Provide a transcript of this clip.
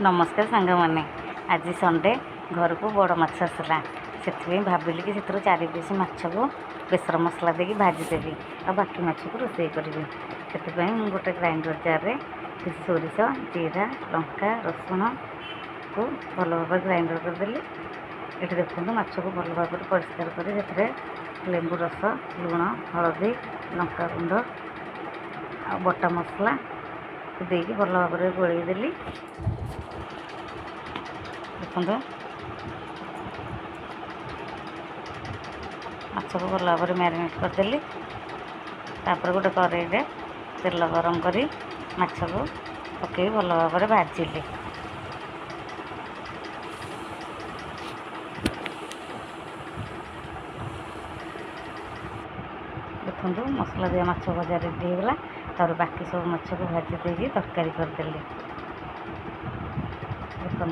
नमस्कार सांग मैंने आज संडे घर को बड़ माछ आसला से भाविली कि से 4 पीस माछ को बेसर मसला देकी भाजीदेवी आ बाकी माछ को रोसे करी से गोटे ग्राइंडर जार में सोरिष जीरा लंका रसुण को भल भाव ग्राइंडर करदेली। ये देखो माछ को भल भाव परिष्कार कर लेंबू रस लुण हलदी लंका गुंड आ बटा मसला देकी भल भाव गोलैदेली। देखो माछ को भल भाव मैरिनेट करदेली। तापर गोटे कड़ाई तेल गरम करी माछ को पकई भल भाव भाजिली। देखो मसला दिया माछ भजा रेडी होगा। तार बाकी सब माछ को भाजी देगी तरकारी करदेली। देखो